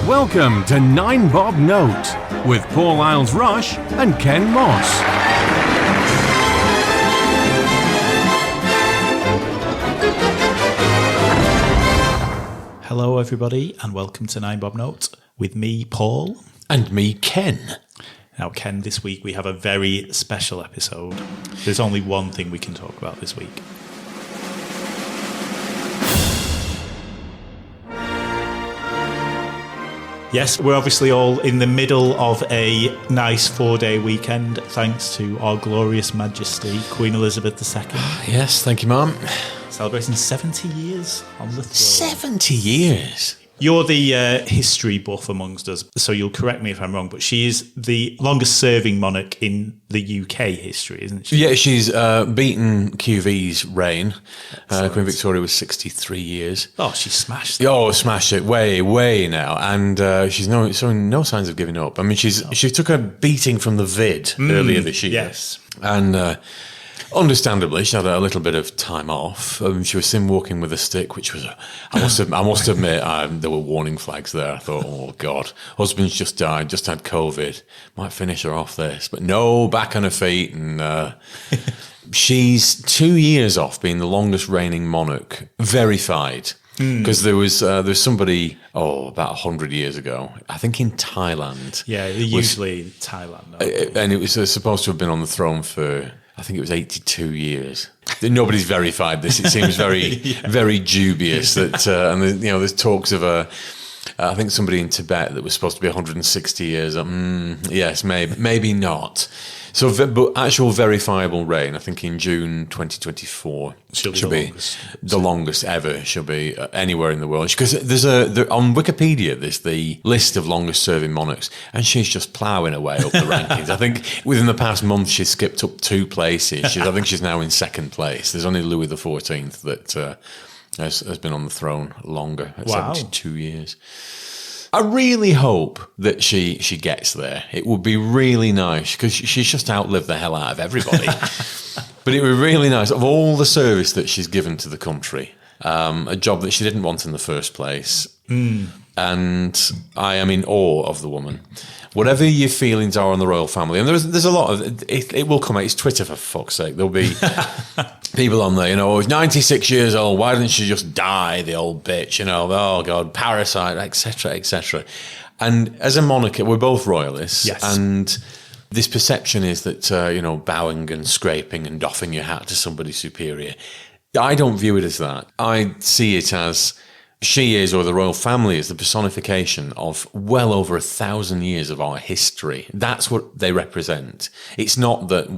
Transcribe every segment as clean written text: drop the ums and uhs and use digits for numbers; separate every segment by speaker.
Speaker 1: Welcome to 9 Bob Note with Paul Isles-Rush and Ken Moss.
Speaker 2: Hello everybody and welcome to 9 Bob Note with me, Paul.
Speaker 3: And me, Ken.
Speaker 2: Now Ken, this week we have a very special episode. There's only one thing we can talk about this week. Yes, we're obviously all in the middle of a nice 4-day weekend, thanks to our glorious Majesty, Queen Elizabeth II.
Speaker 3: Yes, thank you, Mum.
Speaker 2: Celebrating 70 years on the throne.
Speaker 3: 70 years?
Speaker 2: You're the history buff amongst us, so you'll correct me if I'm wrong, but she is the longest serving monarch in the UK history, isn't she?
Speaker 3: Yeah, she's beaten QV's reign. Queen Victoria was 63 years.
Speaker 2: Oh, she smashed it.
Speaker 3: Oh, smashed it way now. And she's showing no signs of giving up. I mean, she took a beating from the vid earlier this year.
Speaker 2: Yes.
Speaker 3: And understandably, she had a little bit of time off. She was seen walking with a stick, which was, I must admit, there were warning flags there. I thought, oh God, husband's just died, just had COVID, might finish her off this. But no, back on her feet. And she's 2 years off being the longest reigning monarch verified. Because there was somebody, about 100 years ago, I think in Thailand.
Speaker 2: Yeah, usually Thailand.
Speaker 3: And it was supposed to have been on the throne for, I think it was 82 years. Nobody's verified this. It seems very, very dubious that, and there's talks of I think somebody in Tibet that was supposed to be 160 years. Yes, maybe not. So, but actual verifiable reign, I think in June 2024, she'll be the longest ever. She'll be anywhere in the world. Because on Wikipedia, there's the list of longest serving monarchs, and she's just ploughing away up the rankings. I think within the past month, she's skipped up 2 places. I think she's now in second place. There's only Louis XIV that has been on the throne longer, at 72 years. I really hope that she gets there. It would be really nice because she's just outlived the hell out of everybody. But it would be really nice, of all the service that she's given to the country, a job that she didn't want in the first place. And I am in awe of the woman. Whatever your feelings are on the royal family, and there's a lot of it will come out. It's Twitter, for fuck's sake. There'll be people on there, he's 96 years old. Why didn't she just die, the old bitch? Oh God, parasite, etc. And as a monarch, we're both royalists,
Speaker 2: yes.
Speaker 3: And this perception is that bowing and scraping and doffing your hat to somebody superior. I don't view it as that. I see it as she is, or the royal family is, the personification of well over 1,000 years of our history. That's what they represent. It's not that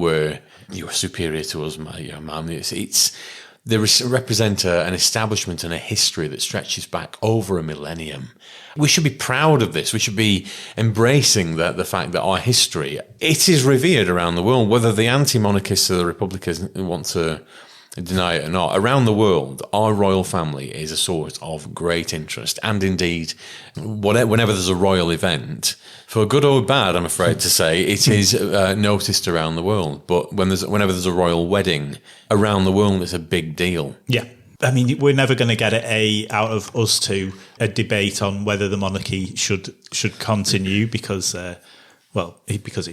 Speaker 3: you're superior to us, ma'am. They represent an establishment and a history that stretches back over a millennium. We should be proud of this. We should be embracing the fact that our history, it is revered around the world, whether the anti-monarchists or the republicans want to deny it or not. Around the world, our royal family is a source of great interest. And indeed, whenever there's a royal event, for good or bad, I'm afraid to say, it is noticed around the world. But whenever there's a royal wedding around the world, it's a big deal.
Speaker 2: Yeah. I mean, we're never going to get out of us two a debate on whether the monarchy should continue because it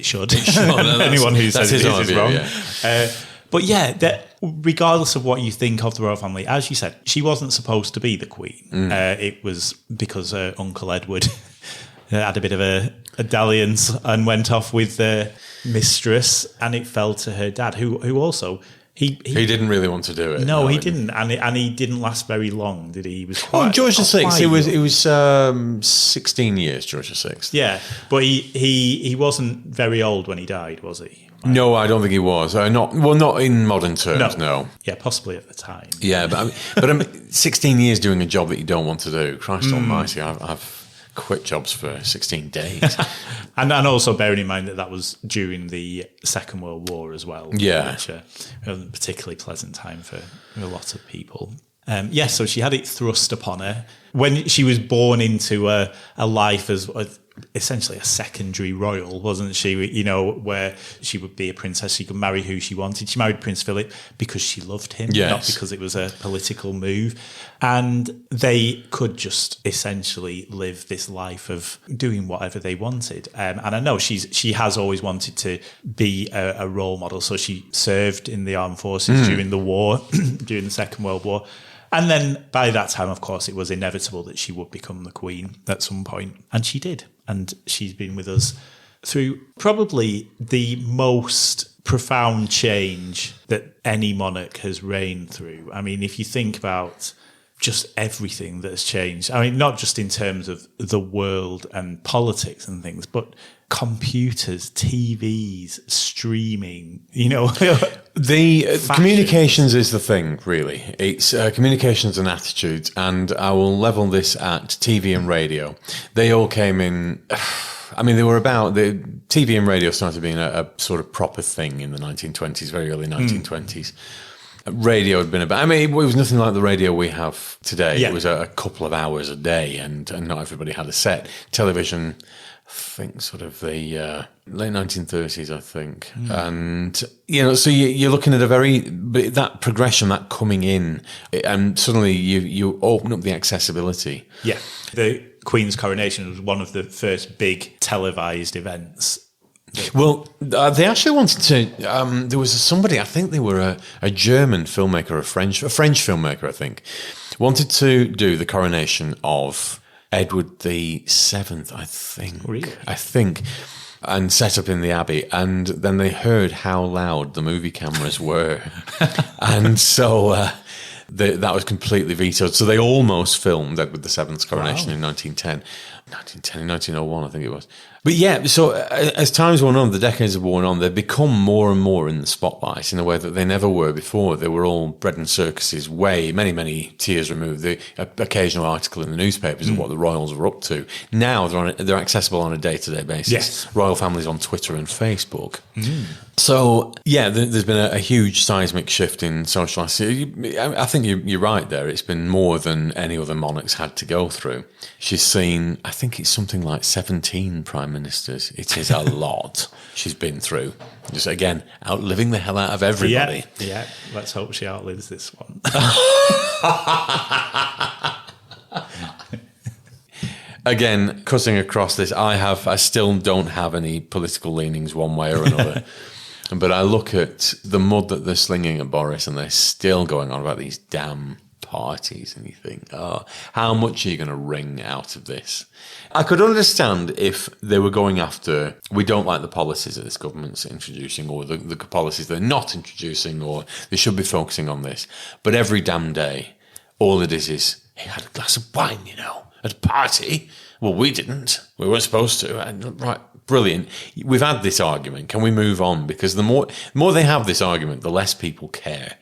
Speaker 2: should. Anyone who says it is wrong. Yeah. But yeah, regardless of what you think of the royal family, as you said, she wasn't supposed to be the queen. It was because her uncle Edward had a bit of a dalliance and went off with the mistress, and it fell to her dad, who also... He
Speaker 3: didn't really want to do it.
Speaker 2: No, he didn't, and he didn't last very long, did he? He was quite,
Speaker 3: George VI. It was 16 years. George VI.
Speaker 2: Yeah, but he wasn't very old when he died, was he?
Speaker 3: No, I don't think he was. Not in modern terms. No.
Speaker 2: Yeah, possibly at the time.
Speaker 3: Yeah, but 16 years doing a job that you don't want to do. Christ Almighty, I've quit jobs for 16 days.
Speaker 2: and also bearing in mind that was during the Second World War as well.
Speaker 3: Yeah.
Speaker 2: Which wasn't a particularly pleasant time for a lot of people. So she had it thrust upon her. When she was born into a life as essentially a secondary royal, wasn't she? You know, where she would be a princess, she could marry who she wanted. She married Prince Philip because she loved him, not because it was a political move. And they could just essentially live this life of doing whatever they wanted. And I know she has always wanted to be a role model. So she served in the armed forces during the war, during the Second World War. And then by that time, of course, it was inevitable that she would become the Queen at some point. And she did. And she's been with us through probably the most profound change that any monarch has reigned through. I mean, if you think about just everything that has changed, I mean, not just in terms of the world and politics and things, but computers, TVs, streaming, you know.
Speaker 3: The communications is the thing, really. It's communications and attitudes, and I will level this at TV and radio. They all came in. I mean, the TV and radio started being a sort of proper thing in the 1920s, very early 1920s. Radio had been about, I mean, it was nothing like the radio we have today. Yeah. It was a couple of hours a day, and not everybody had a set. Television, I think sort of the late 1930s, I think. And, you know, so you're looking at that progression, that coming in, and suddenly you open up the accessibility.
Speaker 2: Yeah. The Queen's coronation was one of the first big televised events.
Speaker 3: Well, they actually wanted to. There was somebody, I think they were a German filmmaker, a French filmmaker, I think, wanted to do the coronation of Edward VII, I think.
Speaker 2: Really?
Speaker 3: I think. And set up in the Abbey. And then they heard how loud the movie cameras were. And so that was completely vetoed. So they almost filmed Edward VII's coronation in 1910. 1901, I think it was. But yeah, so as time's gone on, the decades have worn on, they've become more and more in the spotlight in a way that they never were before. They were all bread and circuses, many tiers removed. The occasional article in the newspapers of what the royals were up to. Now they're accessible on a day-to-day basis.
Speaker 2: Yes.
Speaker 3: Royal families on Twitter and Facebook. So, yeah, there's been a huge seismic shift in social life. I think you're right there. It's been more than any other monarch's had to go through. She's seen, I think it's something like 17 prime ministers. It is a lot she's been through. Just, again, outliving the hell out of everybody.
Speaker 2: Yeah. Let's hope she outlives this one.
Speaker 3: Again, cutting across this, I still don't have any political leanings one way or another. But I look at the mud that they're slinging at Boris, and they're still going on about these damn parties, and you think, oh, how much are you going to wring out of this? I could understand if they were going after, we don't like the policies that this government's introducing, or the policies they're not introducing, or they should be focusing on this. But every damn day, all it is, he had a glass of wine, you know, at a party. Well, we didn't. We weren't supposed to. And, right, brilliant. We've had this argument. Can we move on? Because the more they have this argument, the less people care.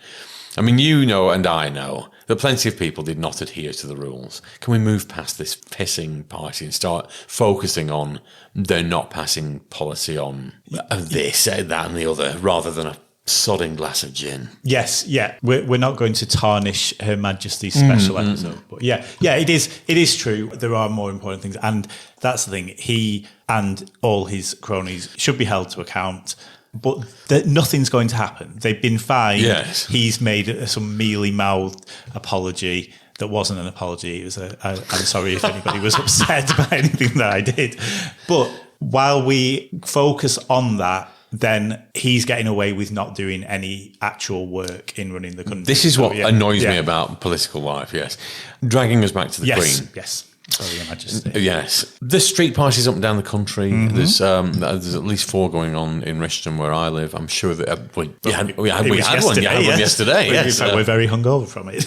Speaker 3: I mean, you know, and I know that plenty of people did not adhere to the rules. Can we move past this pissing party and start focusing on they're not passing policy on this, that, and the other, rather than a sodding glass of gin?
Speaker 2: Yes, yeah. We're not going to tarnish Her Majesty's special episode, but yeah, it is true. There are more important things, and that's the thing. He and all his cronies should be held to account. But nothing's going to happen. They've been fined.
Speaker 3: Yes.
Speaker 2: He's made some mealy-mouthed apology that wasn't an apology. It was I'm sorry if anybody was upset by anything that I did. But while we focus on that, then he's getting away with not doing any actual work in running the country.
Speaker 3: This is what annoys me about political life, yes. Dragging us back to the Queen.
Speaker 2: Yes. Sorry, Your Majesty.
Speaker 3: Yes. There's street parties up and down the country. There's at least 4 going on in Rishton where I live. I'm sure that we had one. You had one yesterday.
Speaker 2: Yes, we're very hungover from it.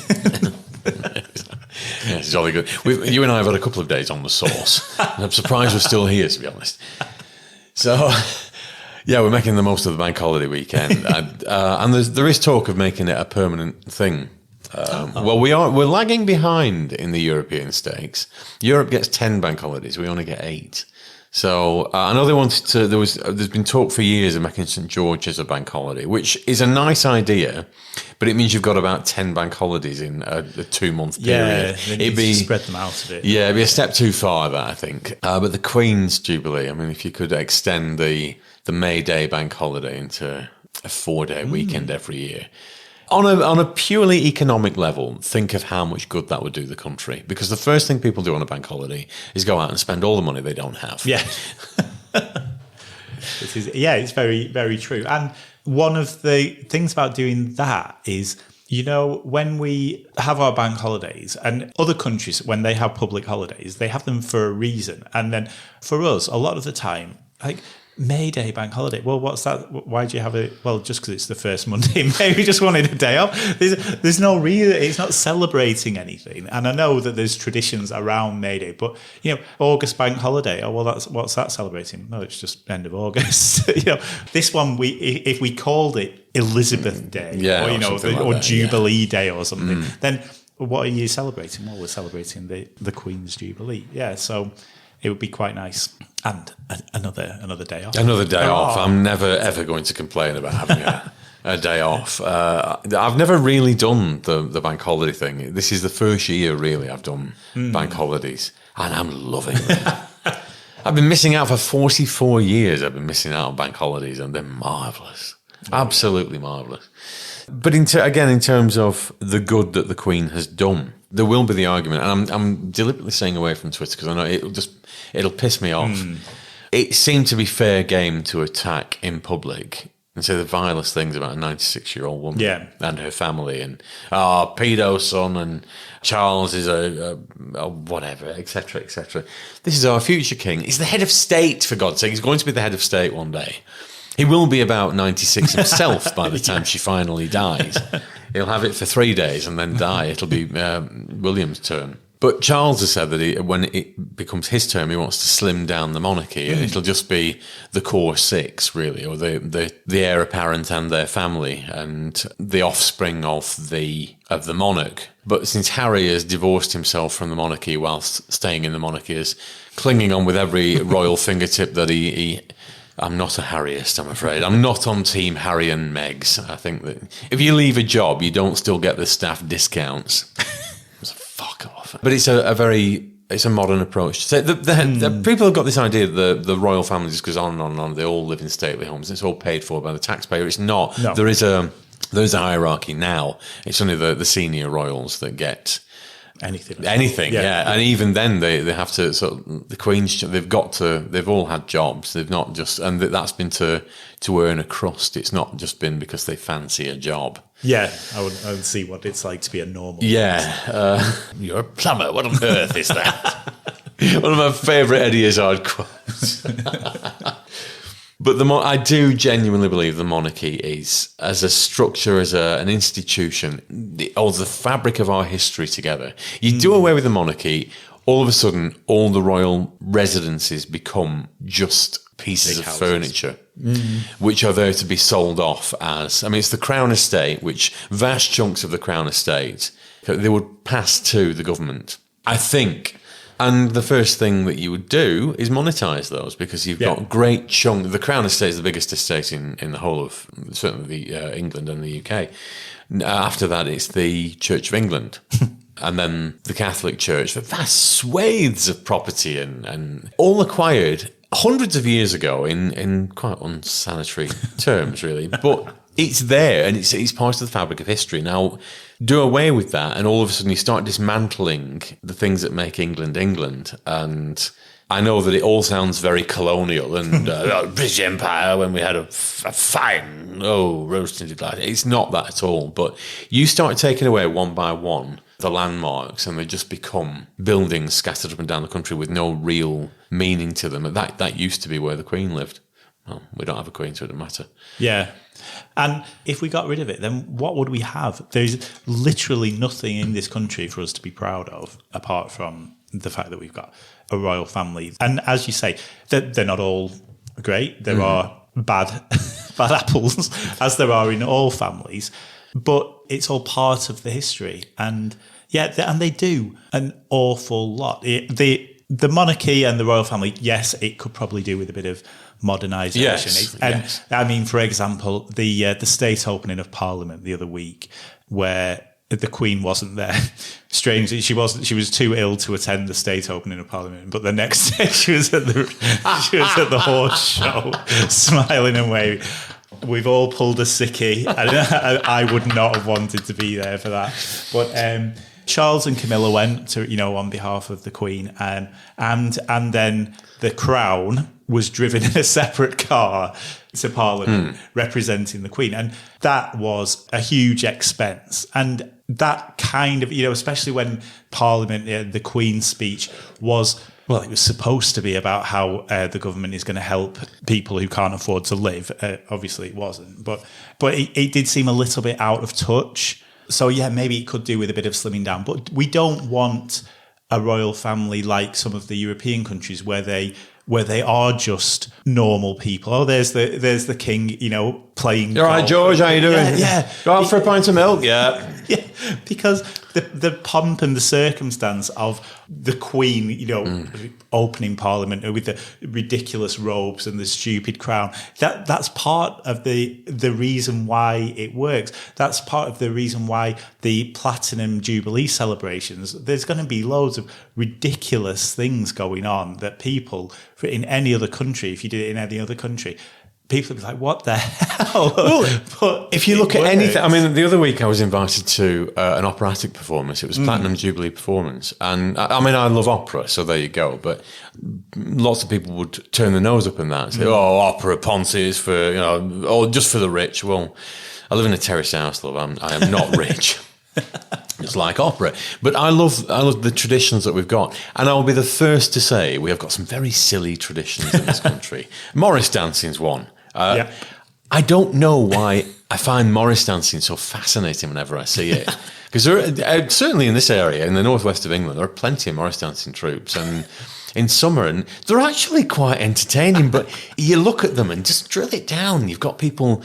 Speaker 3: Yes, it's jolly good. You and I have had a couple of days on the sauce. I'm surprised we're still here, to be honest. So, yeah, we're making the most of the bank holiday weekend. And there is talk of making it a permanent thing. Well, we're lagging behind in the European stakes. Europe gets 10 bank holidays. We only get 8. So I know they wanted to. There's been talk for years of making St George's a bank holiday, which is a nice idea, but it means you've got about 10 bank holidays in a 2-month period.
Speaker 2: Yeah, it'd be spread them out a bit.
Speaker 3: Yeah, it'd be a step too far, that I think. But the Queen's Jubilee. I mean, if you could extend the May Day bank holiday into a 4-day weekend every year. On a purely economic level, think of how much good that would do the country. Because the first thing people do on a bank holiday is go out and spend all the money they don't have.
Speaker 2: Yeah. It's very, very true. And one of the things about doing that is, when we have our bank holidays, and other countries, when they have public holidays, they have them for a reason. And then for us, a lot of the time, like May Day bank holiday. Well, what's that? Why do you have it? Well, just because it's the first Monday in May, we just wanted a day off. There's no reason. It's not celebrating anything. And I know that there's traditions around May Day, but August bank holiday. Oh, well, what's that celebrating? No, it's just end of August. This one if we called it Elizabeth Day, or Jubilee Day or something, then what are you celebrating? Well, we're celebrating the Queen's Jubilee. Yeah, so it would be quite nice. And another day off. Another day off.
Speaker 3: I'm never, ever going to complain about having a day off. I've never really done the bank holiday thing. This is the first year, really, I've done bank holidays. And I'm loving it. I've been missing out for 44 years. I've been missing out on bank holidays, and they're marvellous. Absolutely marvellous. But in terms of the good that the Queen has done, there will be the argument, and I'm deliberately staying away from Twitter because I know it'll piss me off. It seemed to be fair game to attack in public and say the vilest things about a 96-year-old woman and her family, and pedo son, and Charles is a whatever, etc., etc. This is our future king. He's the head of state, for God's sake. He's going to be the head of state one day. He will be about 96 himself by the time she finally dies. He'll have it for 3 days and then die. It'll be William's turn. But Charles has said that when it becomes his term, he wants to slim down the monarchy, and it'll just be the core six, really, or the heir apparent and their family, and the offspring of the monarch. But since Harry has divorced himself from the monarchy whilst staying in the monarchy, is clinging on with every royal fingertip that he I'm not a Harryist, I'm afraid. I'm not on team Harry and Meg's. I think that if you leave a job, you don't still get the staff discounts. Fuck off. But it's a modern approach. So the people have got this idea that the royal family just goes on and on and on. They all live in stately homes. It's all paid for by the taxpayer. It's not. No. There is a hierarchy now. It's only the senior royals that get anything. Yeah. And even then they have to the Queen's, they've all had jobs. They've not just, and that's been to earn a crust. It's not just been because they fancy a job.
Speaker 2: Yeah, I would see what it's like to be a normal.
Speaker 3: Yeah, you're a plumber. What on earth is that? One of my favourite Eddie Izzard quotes. But I do genuinely believe the monarchy is, as a structure, as an institution, or the fabric of our history together. You do away with the monarchy, all of a sudden, all the royal residences become just pieces of furniture, which are there to be sold off as, it's the Crown Estate, which vast chunks of the Crown Estate, they would pass to the government, I think. And the first thing that you would do is monetize those, because you've got great chunk. The Crown Estate is the biggest estate in the whole of certainly England and the UK. After that, it's the Church of England. And then the Catholic Church, the vast swathes of property and all acquired hundreds of years ago in quite unsanitary terms, really. But it's there, and it's part of the fabric of history. Now, do away with that, and all of a sudden you start dismantling the things that make England England. And I know that it all sounds very colonial and British Empire when we had a fine rose-tinted glass. It's not that at all. But you start taking away one by one the landmarks, and they just become buildings scattered up and down the country with no real meaning to them. And that used to be where the Queen lived. Well, we don't have a Queen, so it doesn't matter.
Speaker 2: Yeah. And if we got rid of it, then what would we have? There's literally nothing in this country for us to be proud of, apart from the fact that we've got a royal family. And as you say, they're not all great. There are bad apples, as there are in all families. But it's all part of the history. And and they do an awful lot. the monarchy and the royal family, yes, it could probably do with a bit of modernisation.
Speaker 3: Yes.
Speaker 2: I mean, for example, the state opening of Parliament the other week, where the Queen wasn't there. Strangely, she was too ill to attend the state opening of Parliament. But the next day, she was at the horse show, smiling and waving. We've all pulled a sickie. I would not have wanted to be there for that. But Charles and Camilla went to, on behalf of the Queen, and then the Crown was driven in a separate car to Parliament representing the Queen. And that was a huge expense. And that kind of, especially when Parliament, the Queen's speech was, well, it was supposed to be about how the government is going to help people who can't afford to live. Obviously it wasn't. But it did seem a little bit out of touch. So, yeah, maybe it could do with a bit of slimming down. But we don't want a royal family like some of the European countries where they are just normal people. Oh, there's the king, playing.
Speaker 3: All right, George, how you doing?
Speaker 2: Yeah.
Speaker 3: Go out for a pint of milk. Yeah.
Speaker 2: Yeah, because the pomp and the circumstance of the Queen, opening Parliament with the ridiculous robes and the stupid crown, that's part of the reason why it works. That's part of the reason why the Platinum Jubilee celebrations, there's going to be loads of ridiculous things going on that people in any other country, if you did it in any other country, people would be like, what the hell?
Speaker 3: But if you look at anything, I mean, the other week I was invited to an operatic performance. It was Platinum Jubilee performance. And I mean, I love opera, so there you go. But lots of people would turn their nose up in that and say, oh, opera, Ponzi is for, or just for the rich. Well, I live in a terrace house, love. I am not rich. It's like opera. But I love the traditions that we've got. And I'll be the first to say we have got some very silly traditions in this country. Morris dancing's one. I don't know why I find Morris dancing so fascinating whenever I see it. Because certainly in this area, in the northwest of England, there are plenty of Morris dancing troops. And in summer, and they're actually quite entertaining. But you look at them and just drill it down. You've got people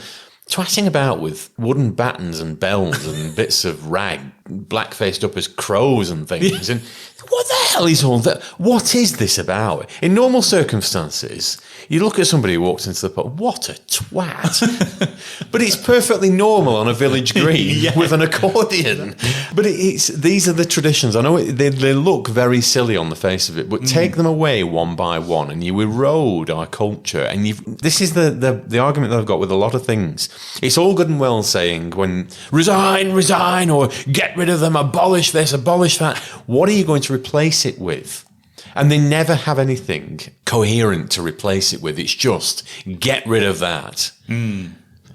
Speaker 3: twatting about with wooden battens and bells and bits of rag, black-faced up as crows and things. And what the hell is all that? What is this about? In normal circumstances, you look at somebody who walks into the pub, what a twat. But it's perfectly normal on a village green with an accordion. But these are the traditions. I know they look very silly on the face of it, but take them away one by one and you erode our culture. And this is the argument that I've got with a lot of things. It's all good and well saying when resign, or get rid of them, abolish this, abolish that. What are you going to replace it with? And they never have anything coherent to replace it with. It's just get rid of that.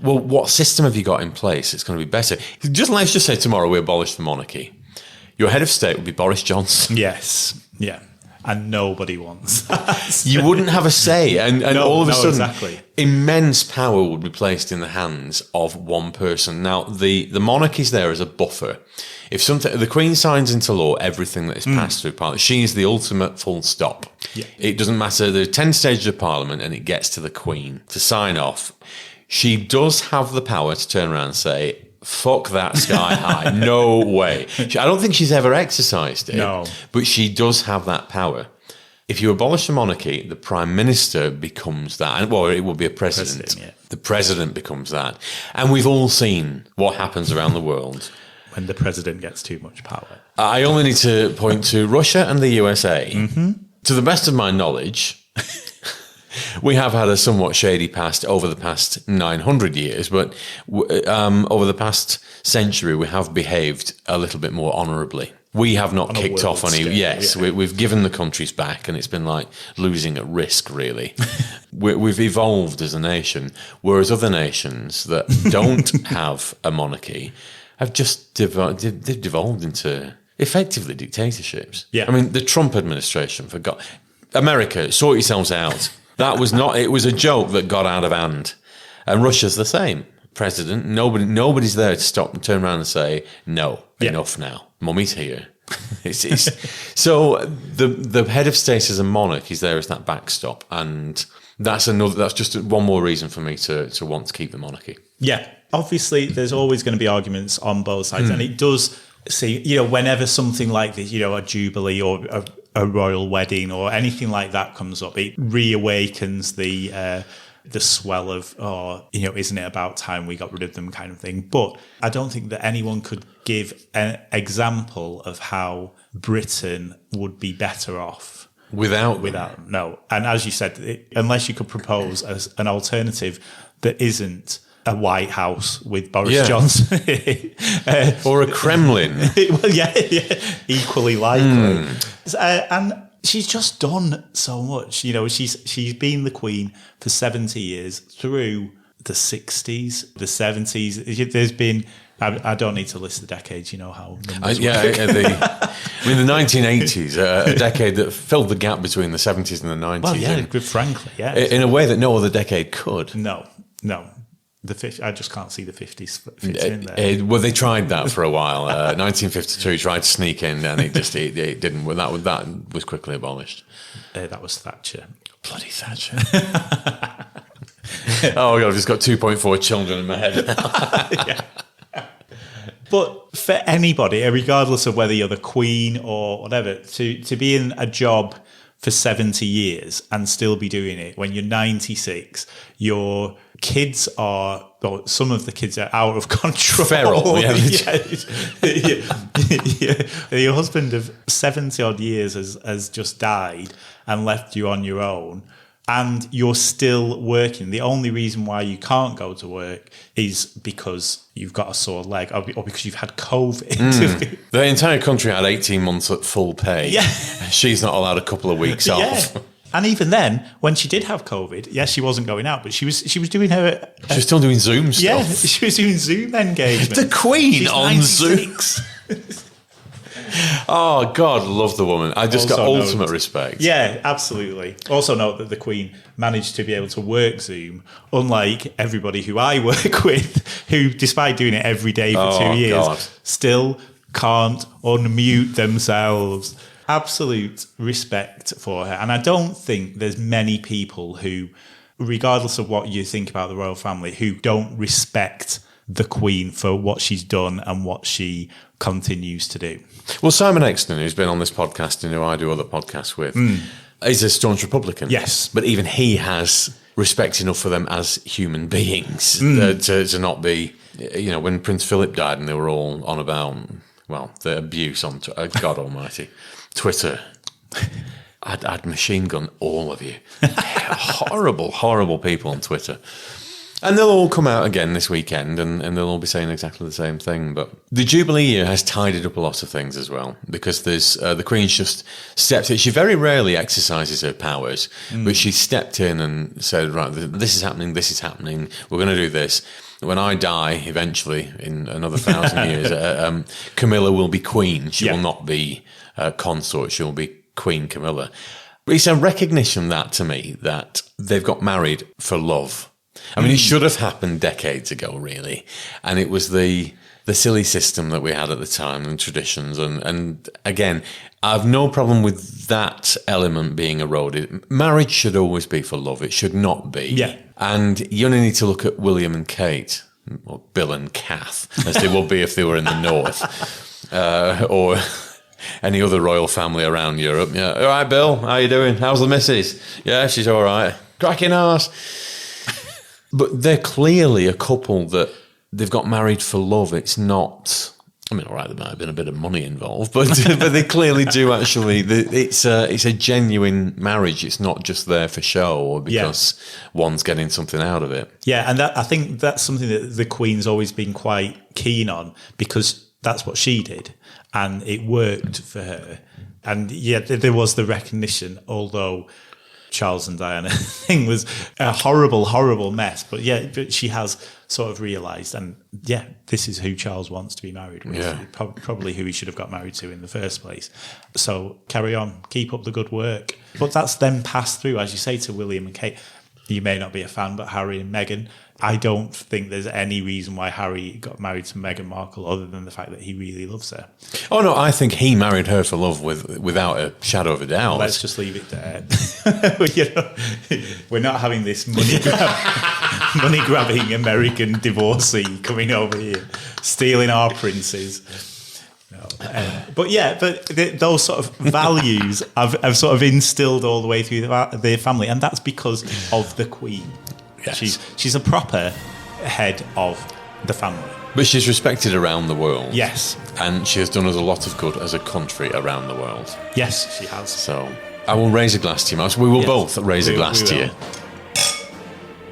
Speaker 3: Well, what system have you got in place? It's going to be better. Let's just say tomorrow we abolish the monarchy. Your head of state would be Boris Johnson.
Speaker 2: Yes. Yeah. And nobody wants that.
Speaker 3: You wouldn't have a say. And all of a sudden,
Speaker 2: exactly.
Speaker 3: Immense power would be placed in the hands of one person. Now, the monarchy's there as a buffer. If the Queen signs into law everything that is passed through Parliament, she is the ultimate full stop. Yeah. It doesn't matter. There are 10 stages of Parliament and it gets to the Queen to sign off. She does have the power to turn around and say, fuck that Sky High. No way. I don't think she's ever exercised it.
Speaker 2: No.
Speaker 3: But she does have that power. If you abolish the monarchy, the Prime Minister becomes that. Well, it will be a president. The president becomes that. And we've all seen what happens around the world
Speaker 2: when the president gets too much power.
Speaker 3: I only need to point to Russia and the USA. To the best of my knowledge, we have had a somewhat shady past over the past 900 years, but over the past century, we have behaved a little bit more honourably. We have not kicked off on it. Yes, we've given the countries back, and it's been like losing at risk, really. We've evolved as a nation, whereas other nations that don't have a monarchy have just devolved into effectively dictatorships.
Speaker 2: Yeah.
Speaker 3: I mean, the Trump administration, America, sort yourselves out. That was not, it was a joke that got out of hand. And Russia's the same. President, nobody's there to stop and turn around and say, no, enough now. Mummy's here. So the head of state as a monarch is there as that backstop. And that's just one more reason for me to want to keep the monarchy.
Speaker 2: Yeah. Obviously, there's always going to be arguments on both sides. And it does see, whenever something like this, a Jubilee or a royal wedding or anything like that comes up, it reawakens the swell of, isn't it about time we got rid of them kind of thing. But I don't think that anyone could give an example of how Britain would be better off
Speaker 3: without
Speaker 2: no. And as you said, unless you could propose as an alternative that isn't a White House with Boris Johnson.
Speaker 3: Or a Kremlin.
Speaker 2: Well, yeah, equally likely. And she's just done so much. You know, she's been the Queen for 70 years through the 60s, the 70s. There's been... I don't need to list the decades, you know how numbers work.
Speaker 3: The 1980s, a decade that filled the gap between the 70s and the 90s.
Speaker 2: Well, yeah, frankly, yeah.
Speaker 3: In a way that no other decade could.
Speaker 2: No. I just can't see the 50s fits in there.
Speaker 3: Well, they tried that for a while. 1952 tried to sneak in, and it didn't. That was quickly abolished.
Speaker 2: That was Thatcher.
Speaker 3: Bloody Thatcher. Oh, God, I've just got 2.4 children in my head.
Speaker 2: Yeah. But for anybody, regardless of whether you're the Queen or whatever, to be in a job for 70 years and still be doing it when you're 96, your kids are, well, some of the kids are out of control.
Speaker 3: Feral,
Speaker 2: yeah. Your husband of 70 odd years has just died and left you on your own. And you're still working. The only reason why you can't go to work is because you've got a sore leg or because you've had COVID.
Speaker 3: The entire country had 18 months at full pay.
Speaker 2: Yeah.
Speaker 3: She's not allowed a couple of weeks off.
Speaker 2: And even then, when she did have COVID, yes, she wasn't going out, but she was doing her...
Speaker 3: She was still doing Zoom stuff.
Speaker 2: Yeah, she was doing Zoom engagement.
Speaker 3: The Queen
Speaker 2: She's
Speaker 3: on
Speaker 2: 96.
Speaker 3: Zoom. Oh, God, love the woman. I just got ultimate respect.
Speaker 2: Yeah, absolutely. Also note that the Queen managed to be able to work Zoom, unlike everybody who I work with, who, despite doing it every day for 2 years, still can't unmute themselves. Absolute respect for her. And I don't think there's many people who, regardless of what you think about the royal family, who don't respect the Queen for what she's done and what she continues to do.
Speaker 3: Well, Simon Exton, who's been on this podcast and who I do other podcasts with, is a staunch Republican.
Speaker 2: Yes.
Speaker 3: But even he has respect enough for them as human beings to not be, when Prince Philip died and they were all on about, well, the abuse on, God almighty, Twitter. I'd machine gun all of you. Horrible, horrible people on Twitter. And they'll all come out again this weekend and they'll all be saying exactly the same thing. But the Jubilee year has tidied up a lot of things as well, because there's the Queen's just stepped in. She very rarely exercises her powers, but she stepped in and said, right, this is happening, we're going to do this. When I die, eventually, in another 1,000 years, Camilla will be Queen. She will not be consort. She'll be Queen Camilla. But it's a recognition to me, that they've got married for love. I mean, it should have happened decades ago, really. And it was the silly system that we had at the time and traditions. And again, I have no problem with that element being eroded. Marriage should always be for love. It should not be.
Speaker 2: Yeah.
Speaker 3: And you only need to look at William and Kate, or Bill and Kath, as they would be if they were in the north, or any other royal family around Europe. Yeah. All right, Bill, how you doing? How's the missus? Yeah, she's all right. Cracking arse. But they're clearly a couple that they've got married for love. It's not... I mean, all right, there might have been a bit of money involved, but they clearly do actually... It's a genuine marriage. It's not just there for show or because one's getting something out of it.
Speaker 2: Yeah, and I think that's something that the Queen's always been quite keen on, because that's what she did, and it worked for her. And yeah, there was the recognition, although... Charles and Diana thing was a horrible, horrible mess. But she has sort of realised, and this is who Charles wants to be married with. Yeah. Probably who he should have got married to in the first place. So carry on, keep up the good work. But that's then passed through, as you say, to William and Kate. You may not be a fan, but Harry and Meghan. I don't think there's any reason why Harry got married to Meghan Markle other than the fact that he really loves her.
Speaker 3: Oh, no, I think he married her for love without a shadow of a doubt.
Speaker 2: Let's just leave it there. We're not having this money-grabbing American divorcee coming over here, stealing our princes. But those sort of values I've sort of instilled all the way through the family, and that's because of the Queen.
Speaker 3: Yes.
Speaker 2: She's a proper head of the family.
Speaker 3: But she's respected around the world.
Speaker 2: Yes.
Speaker 3: And she has done us a lot of good as a country around the world.
Speaker 2: Yes, she has.
Speaker 3: So I will raise a glass to you, Mouse. We will both raise a glass to you.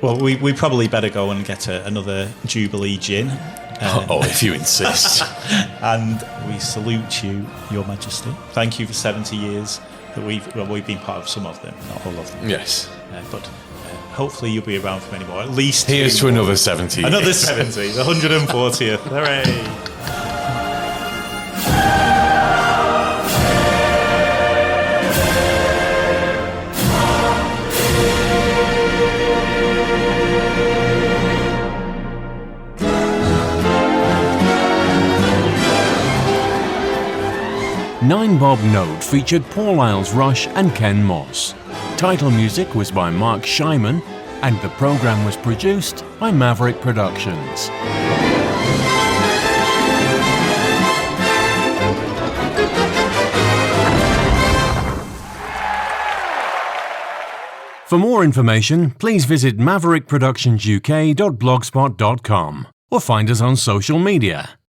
Speaker 2: Well, we probably better go and get another Jubilee gin.
Speaker 3: If you insist.
Speaker 2: And we salute you, Your Majesty. Thank you for 70 years that we've been part of some of them, not all of them.
Speaker 3: Yes.
Speaker 2: But hopefully you'll be around for many more. At least
Speaker 3: here's to another 70 years.
Speaker 2: Another 70, the 140th. Hooray!
Speaker 1: Nine Bob Note featured Paul Isles-Rush and Ken Moss. Title music was by Mark Scheiman, and the program was produced by Maverick Productions. For more information, please visit maverickproductionsuk.blogspot.com or find us on social media.